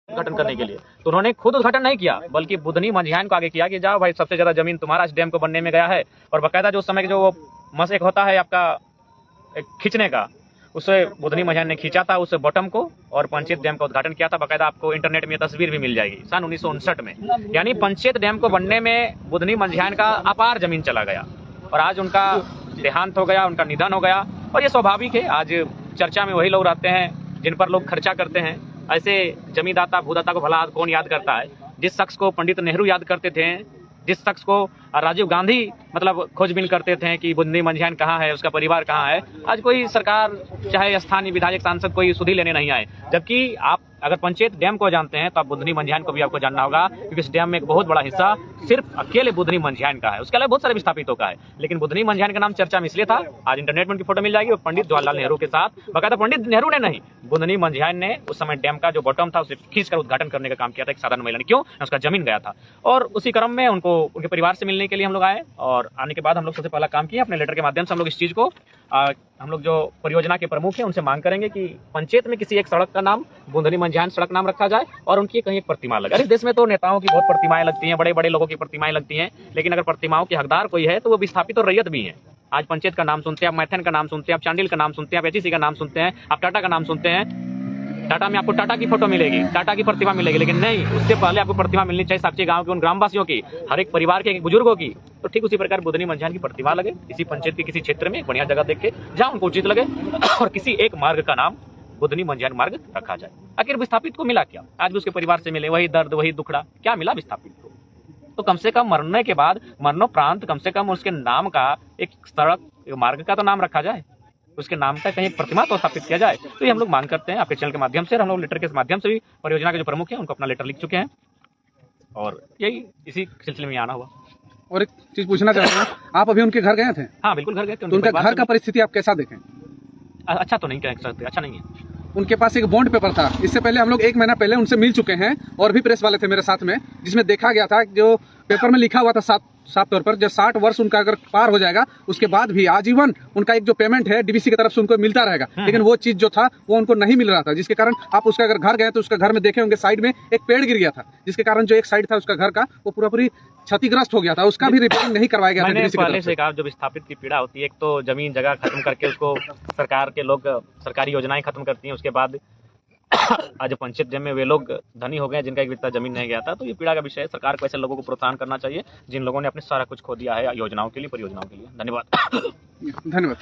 उद्घाटन करने के लिए। तो उन्होंने खुद उद्घाटन नहीं किया, बल्कि बुधनी मंझियान को आगे किया कि जाओ भाई, सबसे ज्यादा जमीन तुम्हारा इस डैम को बनने में गया है। और बाकायदा जो उस समय जो मशक होता है आपका खींचने का, उसे बुधनी मंझियान ने खींचा था उस बॉटम को, और पंचेत डैम का उद्घाटन किया था। बाकायदा आपको इंटरनेट में तस्वीर भी मिल जाएगी सन 1959 में। यानी पंचेत डैम को बनने में बुधनी मंझियान का अपार जमीन चला गया, और आज उनका देहांत हो गया, उनका निधन हो गया। और ये स्वाभाविक है, आज चर्चा में वही लोग रहते हैं जिन पर लोग खर्चा करते हैं। ऐसे जमींदाता भूदाता को भला कौन याद करता है? जिस शख्स को पंडित नेहरू याद करते थे, जिस शख्स को राजीव गांधी मतलब खोजबीन करते थे कि बुधनी मंझियान कहाँ है, उसका परिवार कहाँ है, आज कोई सरकार चाहे स्थानीय विधायक सांसद कोई सुधि लेने नहीं आए। जबकि आप अगर पंचेत डैम को जानते हैं तो आप बुधनी मंझियान को भी आपको जानना होगा, क्योंकि इस डैम में एक बहुत बड़ा हिस्सा सिर्फ अकेले बुधनी मंझियान का है। उसके अलावा बहुत सारे विस्थापितों का है, लेकिन बुधनी मंझियान का नाम चर्चा में इसलिए था, आज इंटरनेट में उनकी फोटो मिल जाएगी, वो पंडित जवाहरलाल नेहरू के साथ। बकायदा पंडित नेहरू ने नहीं, बुधनी मंझियान ने उस समय डैम का जो बॉटम था उसे खींचकर उद्घाटन करने का काम किया था, एक साधारण महिला ने। क्यों? उसका जमीन गया था। और उसी क्रम में उनको उनके परिवार से मिलने के लिए हम लोग आए, और आने के बाद हम लोग सबसे पहला काम किया, अपने लेटर के माध्यम से हम लोग इस चीज को हम लोग जो परियोजना के प्रमुख हैं उनसे मांग करेंगे कि पंचायत में किसी एक सड़क का नाम बुधनी मंझियान सड़क नाम रखा जाए, और उनकी कहीं एक प्रतिमा लगे। अरे देश में तो नेताओं की बहुत प्रतिमाएं लगती हैं, बड़े बड़े लोगों की प्रतिमाएं लगती हैं, लेकिन अगर प्रतिमाओं के हकदार कोई है तो वो विस्थापित और रैयत भी हैं। आज पंचायत का नाम सुनते हैं, आप मैथन का नाम सुनते हैं, आप चांडिल का नाम सुनते हैं, आप एचईसी का नाम सुनते हैं, आप टाटा का नाम सुनते हैं। टाटा में आपको टाटा की फोटो मिलेगी, टाटा की प्रतिमा मिलेगी, लेकिन नहीं, उससे पहले आपको प्रतिमा मिलनी चाहिए साक्षी गांव के उन ग्रामवासियों की, हर एक परिवार के एक बुजुर्गों की। तो ठीक उसी प्रकार बुधनी मंझियान की प्रतिमा लगे इसी पंचायत के किसी क्षेत्र में, बढ़िया जगह देख के जहां उनको उचित लगे, और किसी एक मार्ग का नाम बुधनी मंझियान मार्ग रखा जाए। आखिर विस्थापित को मिला क्या? आज भी उसके परिवार से मिले वही दर्द, वही दुखड़ा, क्या मिला विस्थापित को? तो कम से कम मरने के बाद, मरणोपरांत कम से कम उसके नाम का एक सड़क मार्ग का तो नाम रखा जाए, उसके नाम का कहीं प्रतिमा तो स्थापित किया जाए। तो ये हम लोग मांग करते हैं आपके चैनल के माध्यम से, और हम लोग लेटर के माध्यम से भी परियोजना के जो प्रमुख हैं उनको अपना लेटर लिख चुके हैं, और यही इसी सिलसिले में आना हुआ। और एक चीज पूछना चाहता हूँ, आप अभी उनके घर गए थे? हाँ बिल्कुल घर गए थे। तो उनका घर का परिस्थिति आप कैसा देखें? अच्छा तो नहीं कह सकते, अच्छा नहीं है। उनके पास एक बॉन्ड पेपर था, इससे पहले हम लोग 1 महीना पहले उनसे मिल चुके हैं, और भी प्रेस वाले थे मेरे साथ में, जिसमें देखा गया था जो पेपर में लिखा हुआ था साफ तौर पर, जब 60 वर्ष उनका अगर पार हो जाएगा उसके बाद भी आजीवन उनका एक जो पेमेंट है डीवीसी की तरफ से उनको मिलता रहेगा। लेकिन वो चीज जो था वो उनको नहीं मिल रहा था, जिसके कारण आप उसका अगर घर गए तो उसका घर में देखे होंगे साइड में एक पेड़ गिर गया था, जिसके कारण जो एक साइड था उसका घर का वो पूरी क्षतिग्रस्त हो गया था, उसका भी रिपेयरिंग नहीं करवाया गया था। पहले से कहा जो विस्थापित की पीड़ा होती है, एक तो जमीन जगह खत्म करके उसको सरकार के लोग सरकारी योजनाएं खत्म करती हैं, उसके बाद आज पंचायत में वे लोग धनी हो गए जिनका एक बित्ता जमीन नहीं गया था। तो ये पीड़ा का विषय है, सरकार को ऐसे लोगों को प्रोत्साहन करना चाहिए जिन लोगों ने अपने सारा कुछ खो दिया है योजनाओं के लिए, परियोजनाओं के लिए। धन्यवाद। धन्यवाद।